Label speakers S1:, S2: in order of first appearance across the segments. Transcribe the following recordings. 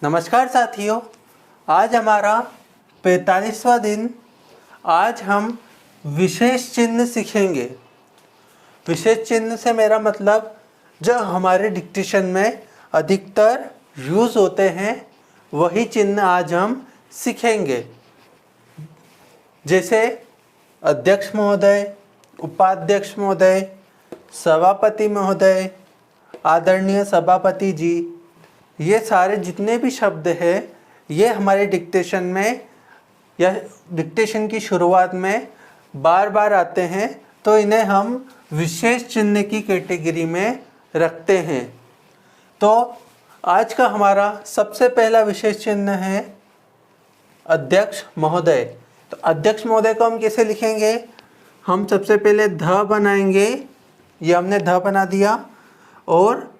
S1: नमस्कार साथियों, आज हमारा 45वां दिन। आज हम विशेष चिन्ह सीखेंगे। विशेष चिन्ह से मेरा मतलब जो हमारे डिक्टेशन में अधिकतर यूज़ होते हैं वही चिन्ह आज हम सीखेंगे। जैसे अध्यक्ष महोदय, उपाध्यक्ष महोदय, सभापति महोदय, आदरणीय सभापति जी, ये सारे जितने भी शब्द हैं ये हमारे डिक्टेशन में या डिक्टेशन की शुरुआत में बार बार आते हैं, तो इन्हें हम विशेष चिन्ह की कैटेगरी में रखते हैं। तो आज का हमारा सबसे पहला विशेष चिन्ह है अध्यक्ष महोदय। तो अध्यक्ष महोदय को हम कैसे लिखेंगे? हम सबसे पहले ध बनाएंगे, ये हमने ध बना दिया और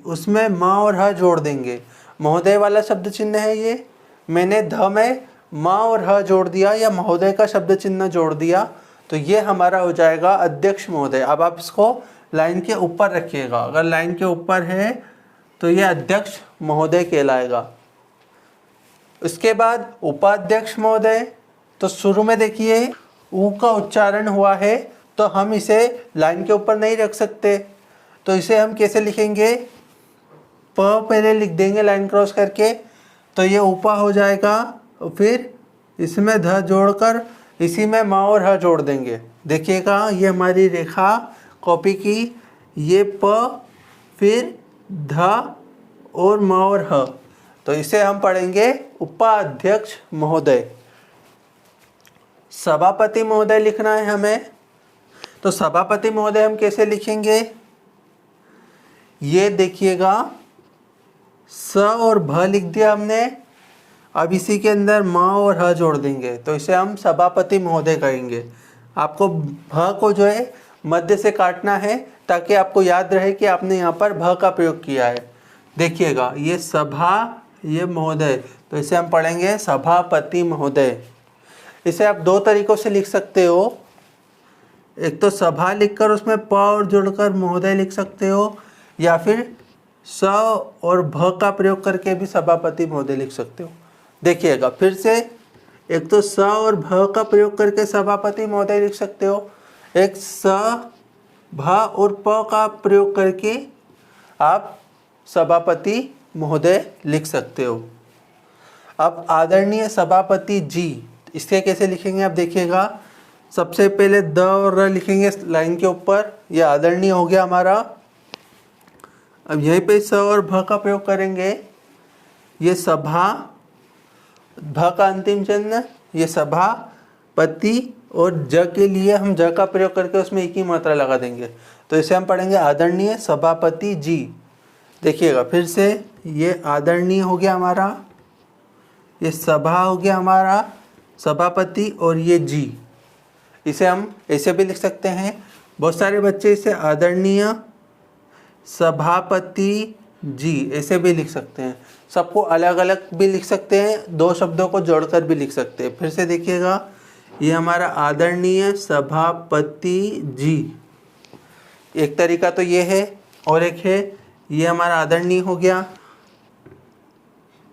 S1: उसमें म और ह जोड़ देंगे। महोदय वाला शब्द चिन्ह है ये, मैंने ध में म और ह जोड़ दिया या महोदय का शब्द चिन्ह जोड़ दिया, तो ये हमारा हो जाएगा अध्यक्ष महोदय। अब आप इसको लाइन के ऊपर रखिएगा, अगर लाइन के ऊपर है तो ये अध्यक्ष महोदय कहलाएगा। इसके बाद उपाध्यक्ष महोदय, तो शुरू में देखिए ऊ का उच्चारण हुआ है तो हम इसे लाइन के ऊपर नहीं रख सकते, तो इसे हम कैसे लिखेंगे? प पहले लिख देंगे लाइन क्रॉस करके, तो ये ऊपा हो जाएगा। फिर इसमें ध जोड़कर इसी में म और ह जोड़ देंगे। देखिएगा ये हमारी रेखा कॉपी की, ये प फिर ध और म और ह, तो इसे हम पढ़ेंगे उपाध्यक्ष महोदय। सभापति महोदय लिखना है हमें, तो सभापति महोदय हम कैसे लिखेंगे? ये देखिएगा स और भ लिख दिया हमने, अब इसी के अंदर म और ह जोड़ देंगे, तो इसे हम सभापति महोदय कहेंगे। आपको भ को जो है मध्य से काटना है ताकि आपको याद रहे कि आपने यहाँ पर भ का प्रयोग किया है। देखिएगा ये सभा, ये महोदय, तो इसे हम पढ़ेंगे सभापति महोदय। इसे आप दो तरीक़ों से लिख सकते हो, एक तो सभा लिखकर उसमें प और जोड़कर महोदय लिख सकते हो, या फिर स और भ का प्रयोग करके भी सभापति महोदय लिख सकते हो। देखिएगा फिर से, एक तो स और भ का प्रयोग करके सभापति महोदय लिख सकते हो, एक स भ और प का प्रयोग करके आप सभापति महोदय लिख सकते हो। अब आदरणीय सभापति जी, इसके कैसे लिखेंगे आप देखिएगा। सबसे पहले द और र लिखेंगे लाइन के ऊपर, यह आदरणीय हो गया हमारा। अब यहीं पे स और भ का प्रयोग करेंगे, ये सभा, भ का अंतिम चिन्ह, ये सभापति, और ज के लिए हम ज का प्रयोग करके उसमें एक ही मात्रा लगा देंगे, तो इसे हम पढ़ेंगे आदरणीय सभापति जी। देखिएगा फिर से, ये आदरणीय हो गया हमारा, ये सभा हो गया हमारा सभापति, और ये जी, इसे हम ऐसे भी लिख सकते हैं। बहुत सारे बच्चे इसे आदरणीय सभापति जी ऐसे भी लिख सकते हैं। सबको अलग अलग भी लिख सकते हैं, दो शब्दों को जोड़कर भी लिख सकते हैं। फिर से देखिएगा, ये हमारा आदरणीय सभापति जी, एक तरीका तो ये है, और एक है ये हमारा आदरणीय हो गया,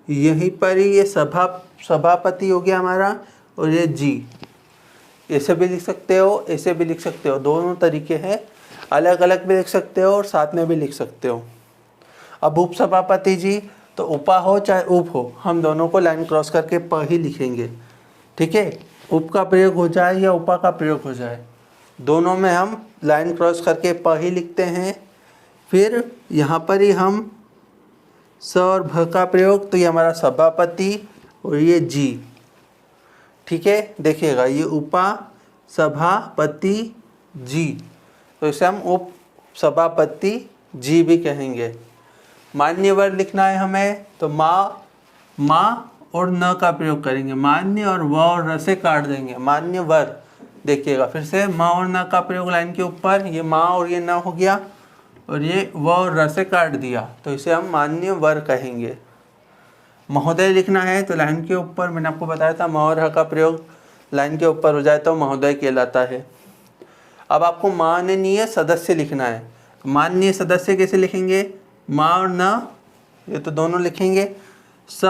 S1: यहीं पर ही ये सभापति हो गया हमारा, और ये जी, ऐसे भी लिख सकते हो, ऐसे भी लिख सकते हो। दोनों तरीके हैं, अलग अलग भी लिख सकते हो और साथ में भी लिख सकते हो। अब उप सभापति जी, तो उपा हो चाहे उप हो, हम दोनों को लाइन क्रॉस करके प ही लिखेंगे। ठीक है, उप का प्रयोग हो जाए या उपा का प्रयोग हो जाए, दोनों में हम लाइन क्रॉस करके प ही लिखते हैं। फिर यहाँ पर ही हम स और भ का प्रयोग, तो ये हमारा सभापति और ये जी। ठीक है, देखिएगा ये उपा सभापति जी, तो इसे हम उप सभापति जी भी कहेंगे। मान्य वर लिखना है हमें, तो माँ और न का प्रयोग करेंगे, मान्य, और व और र से काट देंगे, मान्य वर। देखिएगा फिर से, माँ और न का प्रयोग लाइन के ऊपर, ये माँ और ये न हो गया, और ये व और र से काट दिया, तो इसे हम मान्य वर कहेंगे। महोदय लिखना है तो लाइन के ऊपर, मैंने आपको बताया था म और ह का प्रयोग लाइन के ऊपर हो जाए तो महोदय कहलाता है। अब आपको माननीय सदस्य लिखना है, माननीय सदस्य कैसे लिखेंगे? माँ और न, ये तो दोनों लिखेंगे, स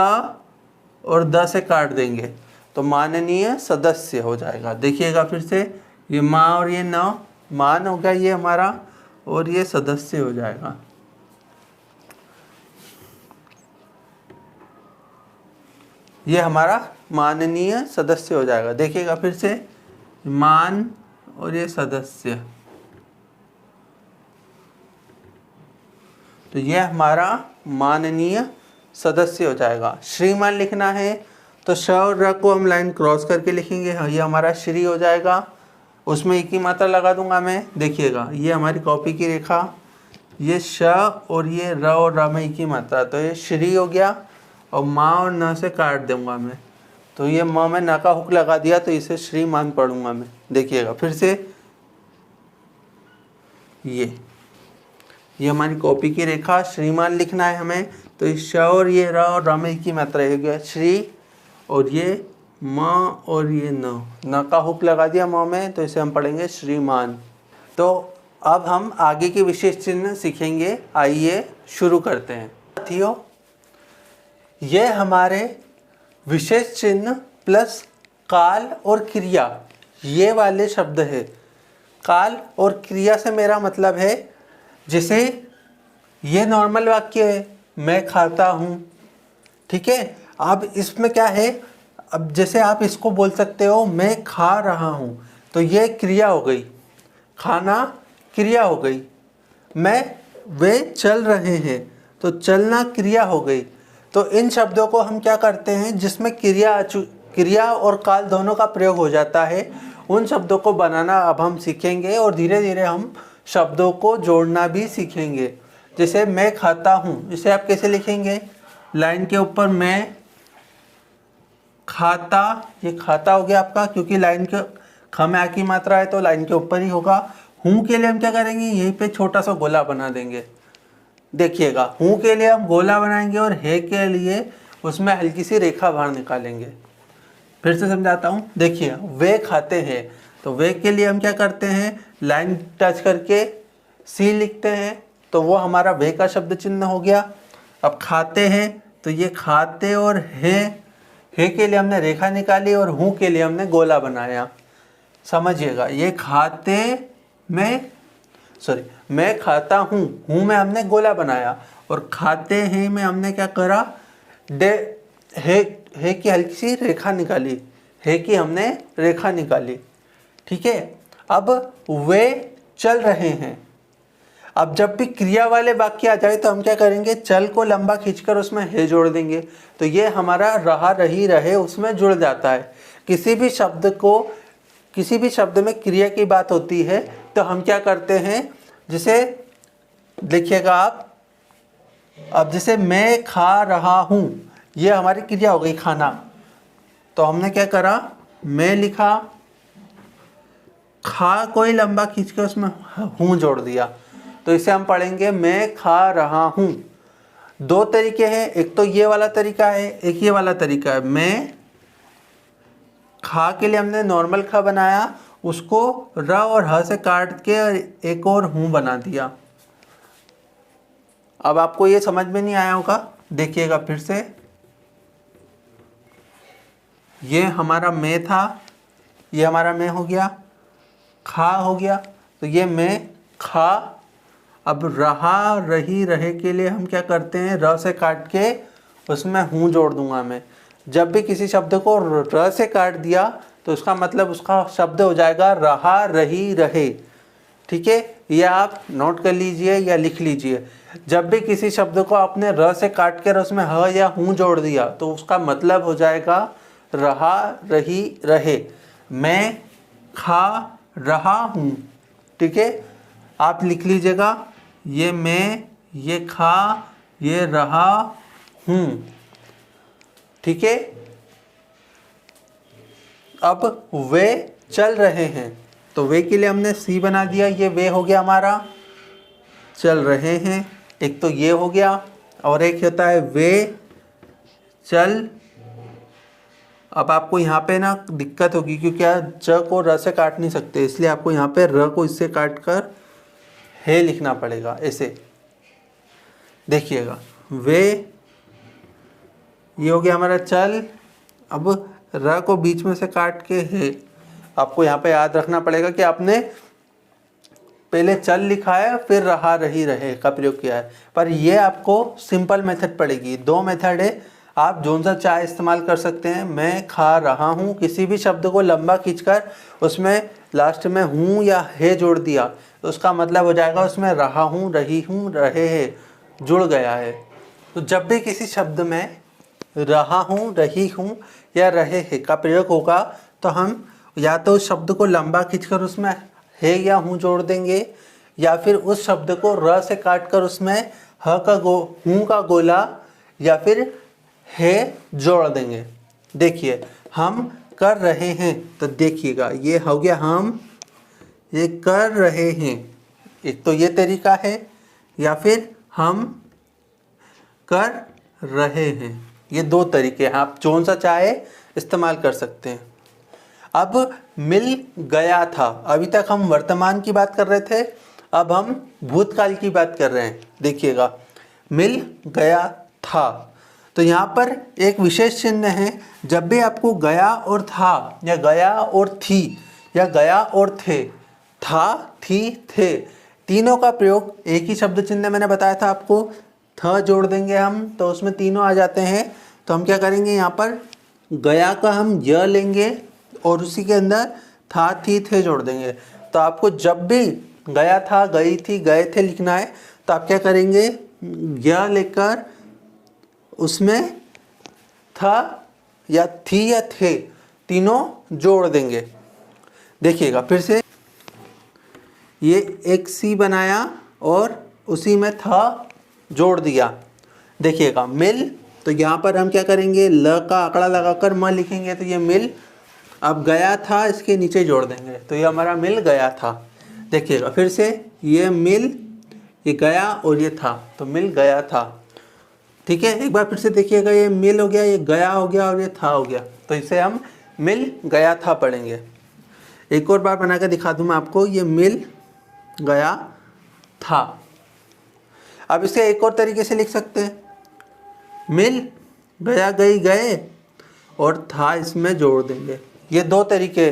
S1: और द से काट देंगे तो माननीय सदस्य हो जाएगा। देखिएगा फिर से, ये माँ और ये न, मान हो गया ये हमारा, और ये सदस्य हो जाएगा। ये हमारा माननीय सदस्य हो जाएगा। देखिएगा फिर से, मान और ये सदस्य, तो ये हमारा माननीय सदस्य हो जाएगा। श्रीमान लिखना है तो श और र को हम लाइन क्रॉस करके लिखेंगे, ये हमारा श्री हो जाएगा। उसमें एक ही मात्रा लगा दूंगा मैं। देखिएगा ये हमारी कॉपी की रेखा, ये श और ये र और र में एक ही मात्रा, तो ये श्री हो गया। और माँ और न से काट दूंगा मैं, तो ये माँ में न का हुक लगा दिया, तो इसे श्रीमान पढ़ूंगा मैं। देखिएगा फिर से, ये हमारी कॉपी की रेखा, श्रीमान लिखना है हमें, तो इस श और ये र और र में एक ही मात्रा हो गया श्री, और ये म और ये न का हुक लगा दिया म में, तो इसे हम पढ़ेंगे श्रीमान। तो अब हम आगे के विशेष चिन्ह सीखेंगे। आइए शुरू करते हैं। साथियों, ये हमारे विशेष चिन्ह प्लस काल और क्रिया, ये वाले शब्द है। काल और क्रिया से मेरा मतलब है, जैसे ये नॉर्मल वाक्य है, मैं खाता हूँ, ठीक है। अब इसमें क्या है, अब जैसे आप इसको बोल सकते हो मैं खा रहा हूँ, तो ये क्रिया हो गई, खाना क्रिया हो गई। वे चल रहे हैं, तो चलना क्रिया हो गई। तो इन शब्दों को हम क्या करते हैं, जिसमें क्रिया और काल दोनों का प्रयोग हो जाता है, उन शब्दों को बनाना अब हम सीखेंगे, और धीरे धीरे हम शब्दों को जोड़ना भी सीखेंगे। जैसे मैं खाता हूँ, इसे आप कैसे लिखेंगे, लाइन के ऊपर मैं खाता, ये खाता हो गया आपका, क्योंकि लाइन के ख में आ की मात्रा है तो लाइन के ऊपर ही होगा। हूँ के लिए हम क्या करेंगे, यहीं पे छोटा सा गोला बना देंगे। देखिएगा, हूँ के लिए हम गोला बनाएंगे और हे के लिए उसमें हल्की सी रेखा बाहर निकालेंगे। फिर से समझाता हूँ। देखिए, वे खाते हैं, तो वे के लिए हम क्या करते हैं, लाइन टच करके सी लिखते हैं, तो वो हमारा वे का शब्द चिन्ह हो गया। अब खाते हैं, तो ये खाते और हे के लिए हमने रेखा निकाली, और हूँ के लिए हमने गोला बनाया। समझिएगा, ये खाते मैं खाता हूँ, हूँ में हमने गोला बनाया, और खाते हैं में हमने क्या करा, हे की हल्की सी रेखा निकाली, हे की हमने रेखा निकाली, ठीक है। अब वे चल रहे हैं। अब जब भी क्रिया वाले वाक्य आ जाए तो हम क्या करेंगे, चल को लंबा खींचकर उसमें हे जोड़ देंगे, तो ये हमारा रहा रही रहे उसमें जुड़ जाता है। किसी भी शब्द में क्रिया की बात होती है तो हम क्या करते हैं, जैसे देखिएगा आप, अब जैसे मैं खा रहा हूँ, ये हमारी क्रिया हो गई खाना, तो हमने क्या करा, मैं लिखा, खा कोई लंबा खींच के उसमें हूँ जोड़ दिया, तो इसे हम पढ़ेंगे मैं खा रहा हूँ। दो तरीके हैं, एक तो ये वाला तरीका है, एक ये वाला तरीका है। मैं खा के लिए हमने नॉर्मल खा बनाया, उसको र और ह से काट के एक और हूँ बना दिया। अब आपको ये समझ में नहीं आया होगा, देखिएगा फिर से, ये हमारा मैं था, ये हमारा मैं हो गया, खा हो गया, तो ये मैं खा। अब रहा रही रहे के लिए हम क्या करते हैं, र से काट के उसमें हूँ जोड़ दूंगा मैं। जब भी किसी शब्द को र से काट दिया तो उसका मतलब उसका शब्द हो जाएगा रहा रही रहे, ठीक है। ये आप नोट कर लीजिए या लिख लीजिए। जब भी किसी शब्द को आपने र से काट कर उसमें ह या हूँ जोड़ दिया तो उसका मतलब हो जाएगा रहा रही रहे, मैं खा रहा हूँ, ठीक है। आप लिख लीजिएगा, ये मैं, ये खा, ये रहा हूँ, ठीक है। अब वे चल रहे हैं, तो वे के लिए हमने सी बना दिया, ये वे हो गया हमारा, चल रहे हैं, एक तो ये हो गया, और एक होता है वे चल। अब आपको यहाँ पे ना दिक्कत होगी, क्योंकि च को र से काट नहीं सकते, इसलिए आपको यहाँ पे र को इससे काट कर हे लिखना पड़ेगा। ऐसे देखिएगा, वे ये हो गया हमारा चल। अब र को बीच में से काट के है। आपको यहाँ पे याद रखना पड़ेगा कि आपने पहले चल लिखा है फिर रहा रही रहे का प्रयोग किया है, पर ये आपको सिंपल मेथड पड़ेगी। दो मेथड है, आप जोन सा चाहे इस्तेमाल कर सकते हैं। मैं खा रहा हूँ, किसी भी शब्द को लंबा खींचकर उसमें लास्ट में हूँ या है जोड़ दिया तो उसका मतलब हो जाएगा उसमें रहा हूँ, रही हूँ, रहे है जुड़ गया है। तो जब भी किसी शब्द में रहा हूँ, रही हूँ या रहे है का प्रयोग होगा तो हम या तो उस शब्द को लंबा खींचकर उसमें है या हूँ जोड़ देंगे, या फिर उस शब्द को र से काट कर उसमें ह का हूँ का गोला या फिर है जोड़ देंगे। देखिए हम कर रहे हैं तो देखिएगा ये हो गया हम ये कर रहे हैं, एक तो ये तरीका है, या फिर हम कर रहे हैं। ये दो तरीके हैं, आप कौन सा चाहे इस्तेमाल कर सकते हैं। अब मिल गया था, अभी तक हम वर्तमान की बात कर रहे थे, अब हम भूतकाल की बात कर रहे हैं। देखिएगा मिल गया था, तो यहाँ पर एक विशेष चिन्ह है। जब भी आपको गया और था या गया और थी या गया और थे, था, थी, थे, तीनों का प्रयोग एक ही शब्द चिन्ह मैंने बताया था आपको, थ जोड़ देंगे हम तो उसमें तीनों आ जाते हैं। तो हम क्या करेंगे, यहाँ पर गया का हम य लेंगे और उसी के अंदर था, थी, थे जोड़ देंगे। तो आपको जब भी गया था, गई थी, गए थे लिखना है तो आप क्या करेंगे, य लेकर उसमें था या थी या थे तीनों जोड़ देंगे। देखिएगा फिर से, ये एक सी बनाया और उसी में था जोड़ दिया। देखिएगा मिल, तो यहाँ पर हम क्या करेंगे, ल का आंकड़ा लगाकर म लिखेंगे तो ये मिल। अब गया था इसके नीचे जोड़ देंगे तो ये हमारा मिल गया था। देखिएगा फिर से, ये मिल, ये गया और ये था तो मिल गया था। ठीक है, एक बार फिर से देखिएगा, ये मिल हो गया, ये गया हो गया और ये था हो गया, तो इसे हम मिल गया था पढ़ेंगे। एक और बार बना कर दिखा दूँ मैं आपको, ये मिल गया था। अब इसे एक और तरीके से लिख सकते हैं, मिल गया, गई, गए और था इसमें जोड़ देंगे। ये दो तरीके,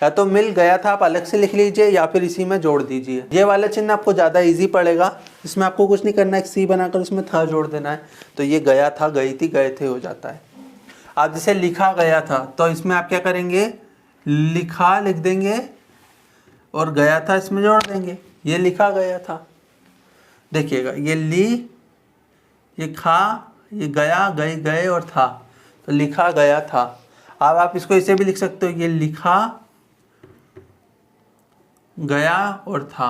S1: या तो मिल गया था आप अलग से लिख लीजिए या फिर इसी में जोड़ दीजिए। ये वाला चिन्ह आपको ज़्यादा इजी पड़ेगा, इसमें आपको कुछ नहीं करना है, एक सी बनाकर उसमें था जोड़ देना है तो ये गया था, गई थी, गए थे हो जाता है। आप जैसे लिखा गया था तो इसमें आप क्या करेंगे, लिखा लिख देंगे और गया था इसमें जोड़ देंगे, ये लिखा गया था। देखिएगा ये ली, ये खा, ये गया, गई, गए और था तो लिखा गया था। अब आप इसको इसे भी लिख सकते हो, ये लिखा गया और था,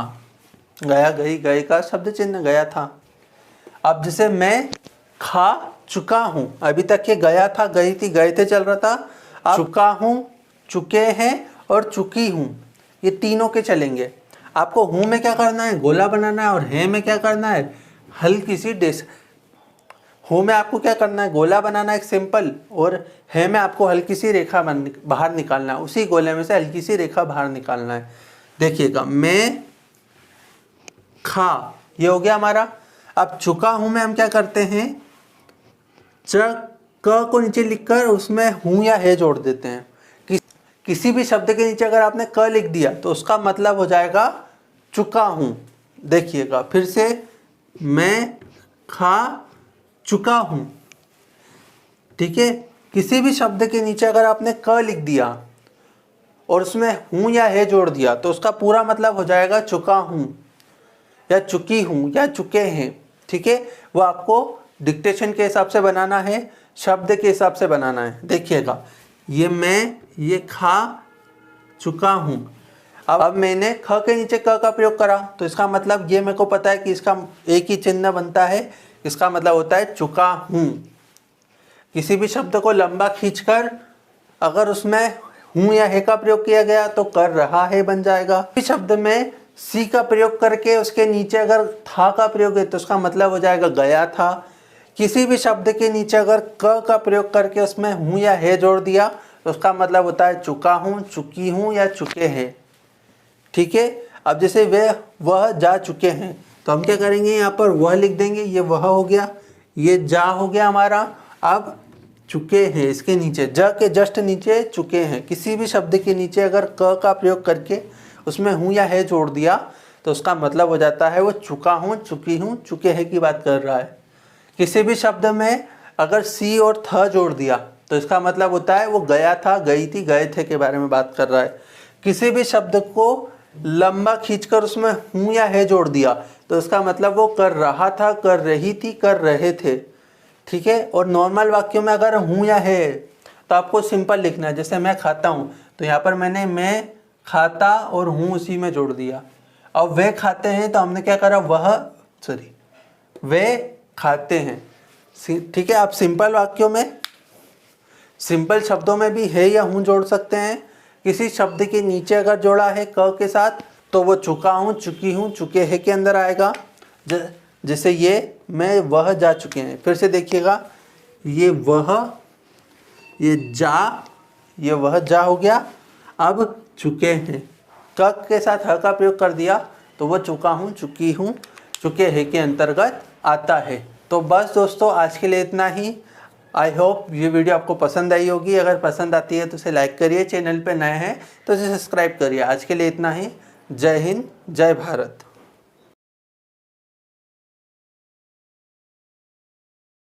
S1: गया, गई, गए का शब्द चिन्ह गया था। अब जैसे मैं खा चुका हूँ, अभी तक ये गया था, गई थी, गए थे चल रहा था, अब चुका हूँ, चुके हैं और चुकी हूँ, ये तीनों के चलेंगे। आपको हूँ में क्या करना है, गोला बनाना है, और है में क्या करना है, हल्की सी डेस। हूँ में आपको क्या करना है, गोला बनाना है एक सिंपल, और है में आपको हल्की सी रेखा बाहर निकालना है, उसी गोले में से हल्की सी रेखा बाहर निकालना है। देखिएगा मैं खा, ये हो गया हमारा। अब चुका हूँ में हम क्या करते हैं, क को नीचे लिखकर उसमें हूँ या है जोड़ देते हैं। किसी भी शब्द के नीचे अगर आपने क लिख दिया तो उसका मतलब हो जाएगा चुका हूँ। देखिएगा फिर से, मैं खा चुका हूँ। ठीक है, किसी भी शब्द के नीचे अगर आपने क लिख दिया और उसमें हूँ या है जोड़ दिया तो उसका पूरा मतलब हो जाएगा चुका हूँ या चुकी हूँ या चुके हैं। ठीक है, वो आपको डिक्टेशन के हिसाब से बनाना है, शब्द के हिसाब से बनाना है। देखिएगा ये मैं, ये खा चुका हूँ। अब मैंने ख के नीचे क का प्रयोग करा तो इसका मतलब ये मेरे को पता है कि इसका एक ही चिन्ह बनता है, इसका मतलब होता है चुका हूँ। किसी भी शब्द को लंबा खींचकर अगर उसमें हूँ या है का प्रयोग किया गया तो कर रहा है बन जाएगा। इस शब्द में सी का प्रयोग करके उसके नीचे अगर था का प्रयोग है तो उसका मतलब हो जाएगा गया था। किसी भी शब्द के नीचे अगर क का प्रयोग करके उसमें हूँ या है जोड़ दिया तो उसका मतलब होता है चुका हूँ, चुकी हूँ या चुके हैं। ठीक है, अब जैसे वह जा चुके हैं तो हम क्या करेंगे, यहाँ पर वह लिख देंगे, ये वह हो गया, ये जा हो गया हमारा। अब चुके हैं, इसके नीचे ज के जस्ट नीचे चुके हैं। किसी भी शब्द के नीचे अगर क का प्रयोग करके उसमें हूँ या है जोड़ दिया तो उसका मतलब हो जाता है वो चुका हूँ, चुकी हूँ, चुके हैं की बात कर रहा है। किसी भी शब्द में अगर सी और थ जोड़ दिया तो इसका मतलब होता है वो गया था, गई थी, गए थे के बारे में बात कर रहा है। किसी भी शब्द को लंबा खींचकर उसमें हूँ या है जोड़ दिया तो इसका मतलब वो कर रहा था, कर रही थी, कर रहे थे। ठीक है। और नॉर्मल वाक्यों में अगर हूँ या है तो आपको सिंपल लिखना है। जैसे मैं खाता हूँ तो यहाँ पर मैंने मैं खाता और हूँ उसी में जोड़ दिया। अब वे खाते हैं तो हमने क्या करा, वे खाते हैं। ठीक है। आप सिंपल वाक्यों में, सिंपल शब्दों में भी है या हूँ जोड़ सकते हैं। किसी शब्द के नीचे अगर जोड़ा है क के साथ तो वो चुका हूँ, चुकी हूँ, चुके हैं के अंदर आएगा। जैसे ये मैं वह जा चुके हैं। फिर से देखिएगा, ये वह, ये जा, ये वह जा हो गया। अब चुके हैं क के साथ ह का प्रयोग कर दिया तो वो चुका हूँ, चुकी हूँ, चुके हैं के अंतर्गत आता है। तो बस दोस्तों आज के लिए इतना ही। आई होप ये वीडियो आपको पसंद आई होगी। अगर पसंद आती है तो इसे लाइक करिए, चैनल पे नए हैं तो इसे सब्सक्राइब करिए। आज के लिए इतना ही। जय हिंद, जय भारत।